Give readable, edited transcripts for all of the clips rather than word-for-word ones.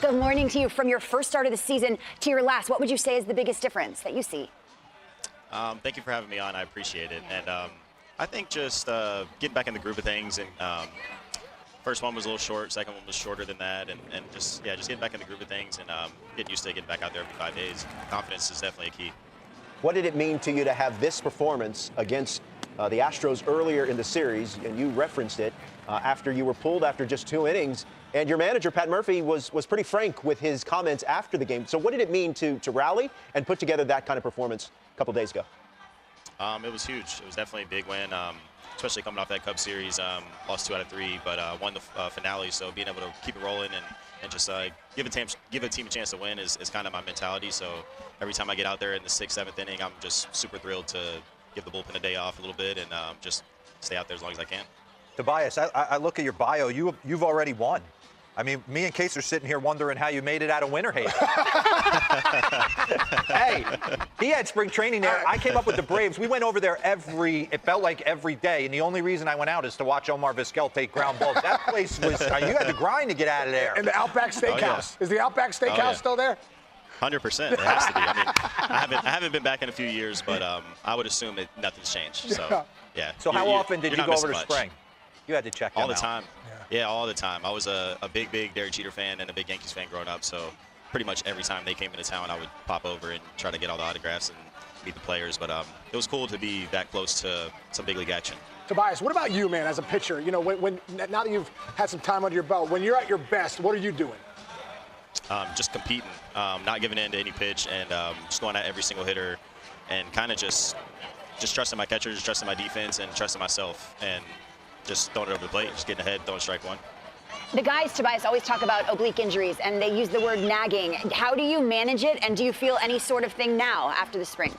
Good morning to you. From your first start of the season to your last, what would you say is the biggest difference that you see? Thank you for having me on. I appreciate it. And I think just getting back in the groove of things. And first one was a little short. Second one was shorter than that. And just getting back in the groove of things and getting used to getting back out there every 5 days. Confidence is definitely a key. What did it mean to you to have this performance against the Astros earlier in the series? And you referenced it after you were pulled after just 2 innings. And your manager, Pat Murphy, was pretty frank with his comments after the game. So what did it mean to rally and put together that kind of performance a couple days ago? It was huge. It was definitely a big win, especially coming off that Cubs series. Lost 2 out of 3, but won the finale. So being able to keep it rolling and just give a team a chance to win is kind of my mentality. So every time I get out there in the 6th, 7th inning, I'm just super thrilled to give the bullpen a day off a little bit and just stay out there as long as I can. Tobias, I look at your bio. You've already won. I mean, me and Case are sitting here wondering how you made it out of Winter Haven. Hey, he had spring training there. I came up with the Braves. We went over there it felt like every day, and the only reason I went out is to watch Omar Vizquel take ground balls. That place was, you had to grind to get out of there. And the Outback Steakhouse. Is the Outback Steakhouse still there? 100%. It has to be. I mean, I haven't been back in a few years, but I would assume that nothing's changed. So, yeah. So how often did you go over to Spring? You had to check them all the out. time. Yeah, all the time. I was a big Derek Jeter fan and a big Yankees fan growing up, so pretty much every time they came into town, I would pop over and try to get all the autographs and meet the players. But it was cool to be that close to some big league action. Tobias, what about you, man, as a pitcher? You know, now that you've had some time under your belt, when you're at your best, what are you doing? Just competing, not giving in to any pitch, and just going at every single hitter, and kind of just trusting my catchers, trusting my defense, and trusting myself, and just throwing it over the plate, just getting ahead, throwing strike one. The guys, Tobias, always talk about oblique injuries, and they use the word nagging. How do you manage it, and do you feel any sort of thing now after the spring?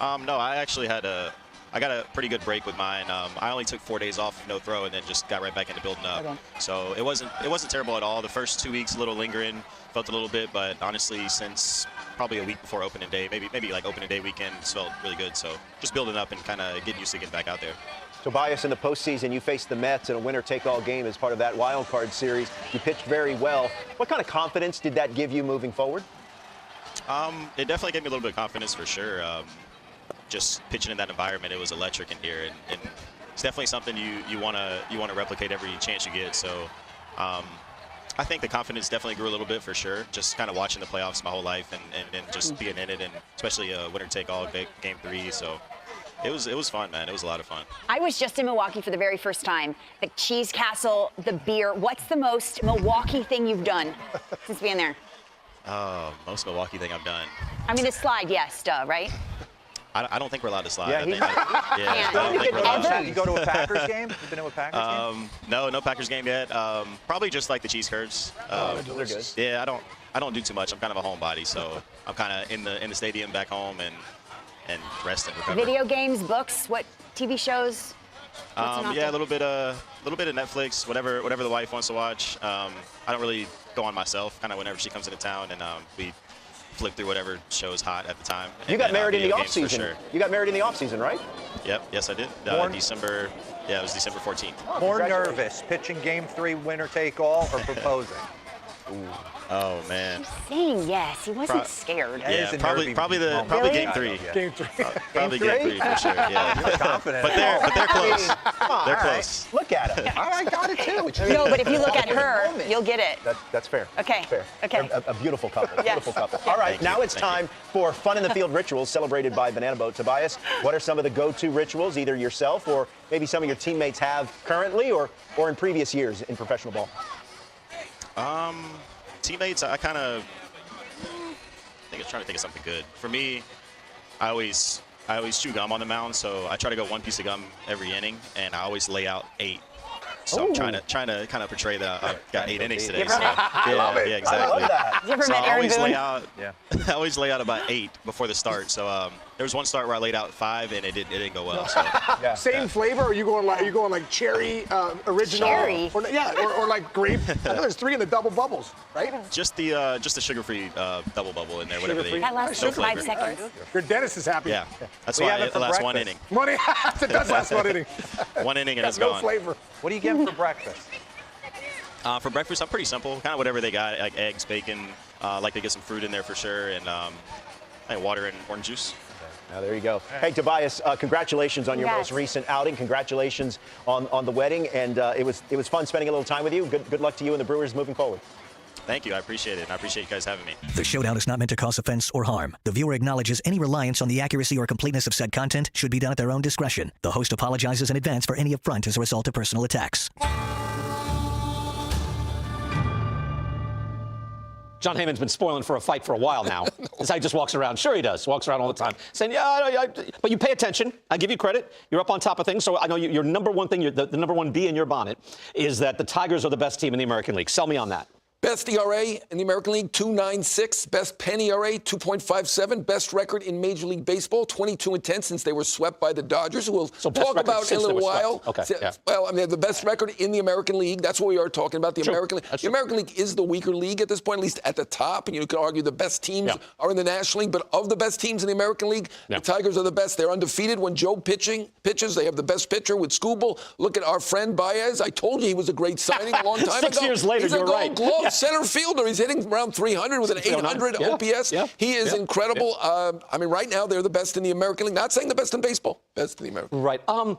No, I actually I got a pretty good break with mine. I only took 4 days off, no throw, and then just got right back into building up. Okay. So it wasn't terrible at all. The first 2 weeks, a little lingering, felt a little bit, but honestly, since probably a week before opening day, maybe like opening day weekend, it felt really good. So just building up and kind of getting used to getting back out there. Tobias, in the postseason, you faced the Mets in a winner-take-all game as part of that wild card series. You pitched very well. What kind of confidence did that give you moving forward? It definitely gave me a little bit of confidence for sure. Just pitching in that environment, it was electric in here, and it's definitely something you want to replicate every chance you get. So I think the confidence definitely grew a little bit for sure. Just kind of watching the playoffs my whole life and just being in it, and especially a winner-take-all game 3. So. It was fun, man. It was a lot of fun. I was just in Milwaukee for the very first time. The Cheese Castle, the beer. What's the most Milwaukee thing you've done since being there? Most Milwaukee thing I've done. I mean, the slide, yes, right? I don't think we're allowed to slide. Yeah, I don't think we're allowed to. You go to a Packers game? You've been to a Packers game? No Packers game yet. Probably just like the cheese curds. They're good. Yeah, I don't do too much. I'm kind of a homebody, so I'm kind of in the stadium back home and rest and recover. Video games, books, what TV shows? Yeah, a little bit of Netflix, whatever the wife wants to watch. I don't really go on myself. Kind of whenever she comes into town, and we flip through whatever show's hot at the time. You got married in the off season. Sure. You got married in the off season, right? Yep. Yes, I did. December. Yeah, it was December 14th. More nervous pitching game 3 winner take all or proposing? Ooh. Oh man. He's saying yes. He wasn't scared. Yeah, probably Really? game 3. Yeah. Game 3. Probably game 3 for sure. Yeah. You're confident. But they're close. They're close. Look at him. I got it too. No, but if you look at her, you'll get it. That's fair. Okay. Fair. Okay. A beautiful couple. Yes. Beautiful couple. All right, now it's time for fun in the field rituals celebrated by Banana Boat. Tobias, what are some of the go-to rituals either yourself or maybe some of your teammates have currently or in previous years in professional ball? Teammates, I kind of trying to think of something good. For me, I always chew gum on the mound, so I try to go 1 piece of gum every inning, and I always lay out 8. So I'm trying to kind of portray that I've got 8 innings today. So, yeah, exactly. I love that. You ever So met I Aaron always Boone? lay out. I always lay out about 8 before the start. So there was one start where I laid out 5, and it didn't go well. So. Same flavor? Or are you going like cherry, original? Cherry? Or like grape? I know there's 3 in the double bubbles, right? Just the sugar-free double bubble in there, whatever they. That lasts no 5 flavor. seconds. Your dentist is happy. Yeah, that's We why have it it for lasts 1 breakfast. inning. Money. It does last 1 inning. 1 inning and That's it's no gone. flavor. What do you get for breakfast? For breakfast, I'm pretty simple. Kind of whatever they got, like eggs, bacon. Like to get some fruit in there for sure, and water and orange juice. Now, there you go. Hey, Tobias, congratulations on your most recent outing. Congratulations on the wedding, and it was fun spending a little time with you. Good luck to you and the Brewers moving forward. Thank you. I appreciate it, and I appreciate you guys having me. The showdown is not meant to cause offense or harm. The viewer acknowledges any reliance on the accuracy or completeness of said content should be done at their own discretion. The host apologizes in advance for any affront as a result of personal attacks. John Heyman's been spoiling for a fight for a while now. This guy just walks around. Sure he does. Walks around all the time saying, but you pay attention. I give you credit. You're up on top of things. So I know your number one thing, the number one bee in your bonnet is that the Tigers are the best team in the American League. Sell me on that. Best ERA in the American League, 2.96. Best pen ERA, 2.57. Best record in Major League Baseball, 22-10 since they were swept by the Dodgers, who we'll talk about in a little while. Okay, yeah. Well, I mean, the best record in the American League. That's what we are talking about, the American League. The American League is the weaker league at this point, at least at the top. And you could argue the best teams are in the National League. But of the best teams in the American League, the Tigers are the best. They're undefeated when Joe pitches. They have the best pitcher with Skubal. Look at our friend Baez. I told you he was a great signing a long time ago. 6 years later, He's you're right. Glove center fielder. He's hitting around 300 with an 800 OPS. Yeah. He is incredible. I mean, right now, they're the best in the American League. Not saying the best in baseball. Best in the American League. Right.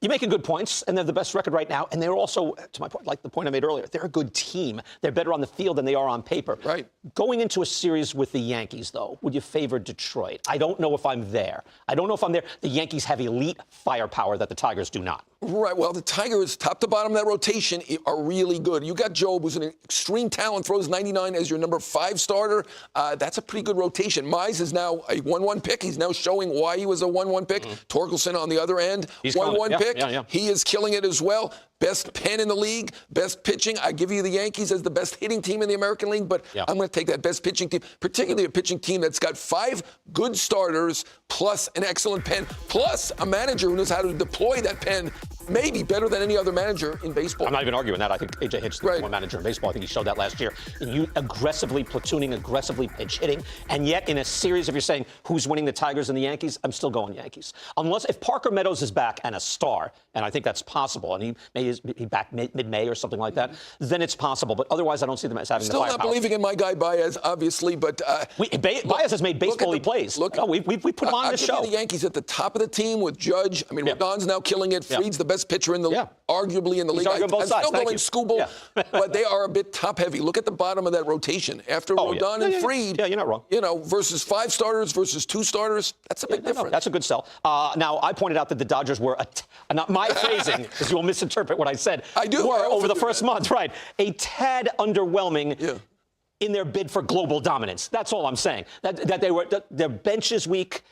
You're making good points, and they're the best record right now. And they're also, to my point, like the point I made earlier, they're a good team. They're better on the field than they are on paper. Right. Going into a series with the Yankees, though, would you favor Detroit? I don't know if I'm there. The Yankees have elite firepower that the Tigers do not. Right. Well, the Tigers, top to bottom of that rotation, are really good. You got Job, who's an extreme talent, throws 99 as your number 5 starter. That's a pretty good rotation. Mize is now a 1-1 pick. He's now showing why he was a 1-1 pick. Torkelson on the other end, 1-1 pick. He is killing it as well. Best pen in the league, best pitching. I give you the Yankees as the best hitting team in the American League, but I'm going to take that best pitching team, particularly a pitching team that's got 5 good starters plus an excellent pen, plus a manager who knows how to deploy that pen maybe better than any other manager in baseball. I'm not even arguing that. I think A.J. Hitch is the number one manager in baseball. I think he showed that last year. And you aggressively platooning, aggressively pitch hitting, and yet in a series, if you're saying who's winning the Tigers and the Yankees, I'm still going Yankees. Unless if Parker Meadows is back and a star, and I think that's possible, and he may be back mid-May or something like that, then it's possible. But otherwise, I don't see them as having the firepower. Still not believing in my guy Baez, obviously, but Baez has made baseball-y plays. We put him on this show. The Yankees at the top of the team with Judge. I mean, Rodon's now killing it. Fried's the best pitcher in the arguably in the league. I'm still going Skubal, but they are a bit top-heavy. Look at the bottom of that rotation. After Rodon and Fried, you're not wrong. Versus 5 starters versus 2 starters, that's a big difference. That's a good sell. Now, I pointed out that the Dodgers were, not my phrasing, because you'll misinterpret what I said. I do. Were, over the first month, a tad underwhelming in their bid for global dominance. That's all I'm saying. That their bench is weak.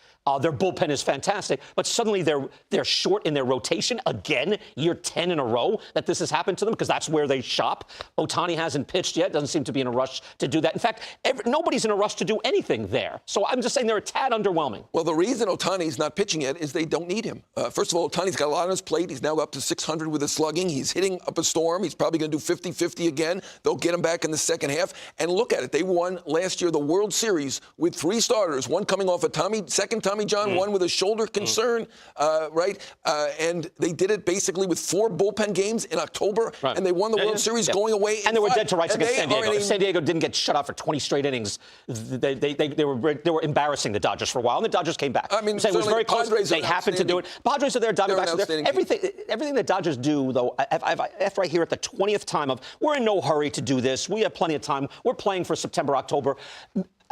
Their bullpen is fantastic, but suddenly they're short in their rotation again, year 10 in a row that this has happened to them because that's where they shop. Ohtani hasn't pitched yet, doesn't seem to be in a rush to do that. In fact, nobody's in a rush to do anything there. So I'm just saying they're a tad underwhelming. Well, the reason Ohtani's not pitching yet is they don't need him. First of all, Ohtani's got a lot on his plate. He's now up to 600 with his slugging. He's hitting up a storm. He's probably going to do 50-50 again. They'll get him back in the second half. And look at it. They won last year the World Series with 3 starters, one coming off a second Tommy John, one with a shoulder concern, and they did it basically with 4 bullpen games in October, and they won the World Series going away. And they were dead to rights against San Diego. San Diego didn't get shut out for 20 straight innings. They were embarrassing the Dodgers for a while, and the Dodgers came back. I mean, it was very close. They happened to do it. Padres are there, Diamondbacks are there. Everything the Dodgers do, though, after I hear it the 20th time of, we're in no hurry to do this. We have plenty of time. We're playing for September, October.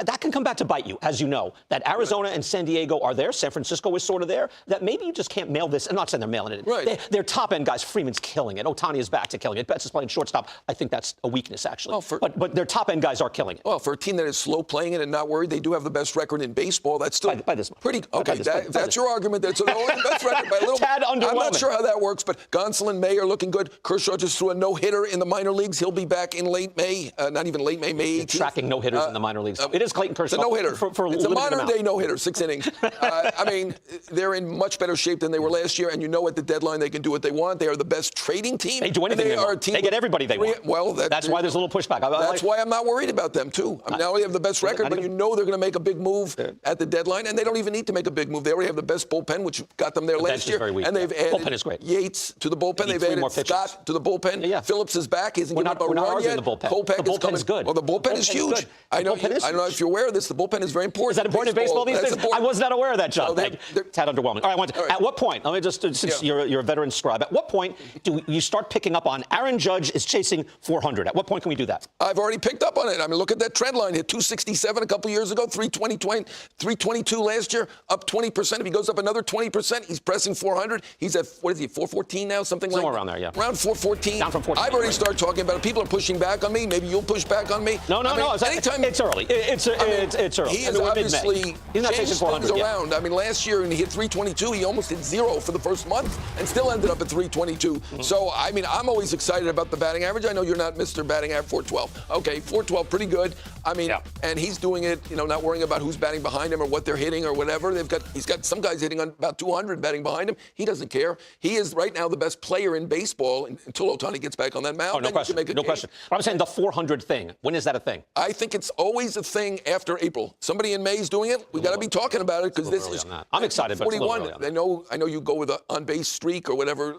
That can come back to bite you, as you know, that Arizona and San Diego are there. San Francisco is sort of there. That maybe you just can't mail this. I'm not saying they're mailing it in. They're top-end guys. Freeman's killing it. Ohtani is back to killing it. Betts is playing shortstop. I think that's a weakness, actually. But their top-end guys are killing it. Well, for a team that is slow playing it and not worried, they do have the best record in baseball. That's still by this pretty okay. That's your argument. That's the best record by a little. Tad underwhelming. I'm not sure how that works, but Gonsolin, May are looking good. Kershaw just threw a no-hitter in the minor leagues. He'll be back in late May. Not even late May, May 18th. Tracking no-hitters in the minor leagues. It is is Clayton Kershaw? It's a no-hitter. For it's a limited amount. modern-day no-hitter, 6 innings. I mean, they're in much better shape than they were last year, and you know at the deadline they can do what they want. They are the best trading team. They do anything they want. They get everybody they want. Well, that's why there's a little pushback. That's why I'm not worried about them, too. I mean, now they have the best record, but you know they're going to make a big move at the deadline, and they don't even need to make a big move. They already have the best bullpen, which got them there last year. And they've added bullpen is great. Yates to the bullpen. They've added Scott to the bullpen. Yeah. Phillips is back. He hasn't given up a We're not run arguing yet. the bullpen. Kopech The bullpen is good. Well, the bullpen is huge. I don't know if you're aware of this. The bullpen is very important. Is that important in baseball these days? I was not aware of that, John. Tad underwhelming. All right, at what point, let me just, since you're a veteran scribe, at what point do you start picking up on Aaron Judge is chasing 400? At what point can we do that? I've already picked up on it. I mean, look at that trend line. Hit 267 a couple years ago, 322 last year, up 20%. If he goes up another 20%, he's pressing 400. He's at, 414 now, something like that? Somewhere around there, yeah. Around 414. Down from 14. I've already started talking about it. People are pushing back on me. Maybe you'll push back on me. No. Anytime, it's early. It's early. He has obviously he's not chasing 400 things around. I mean, last year when he hit 322, he almost hit 0 for the first month and still ended up at 322. So, I mean, I'm always excited about the batting average. I know you're not Mr. Batting Average 412. Okay, 412, pretty good. I mean, and he's doing it, not worrying about who's batting behind him or what they're hitting or whatever. He's got some guys hitting on about 200 batting behind him. He doesn't care. He is right now the best player in baseball until Ohtani gets back on that mound. Oh, no question. No question. But I'm saying the 400 thing. When is that a thing? I think it's always a thing after April. Somebody in May is doing it. We got to be talking about it because this is. I'm excited. 41. I know you go with an on-base streak or whatever.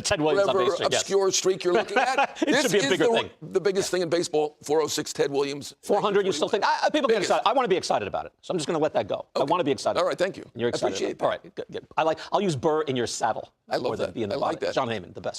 Ted Williams whatever on-base streak, obscure streak you're looking at. It should be a bigger thing. The biggest thing in baseball. 406 Ted Williams. 400. You still think people get excited? I want to be excited about it, so I'm just going to let that go. Okay. I want to be excited. All right, thank you. You're excited. I appreciate that. All right, good. I'll use Burr in your saddle. I love that. I like that. John Heyman, the best.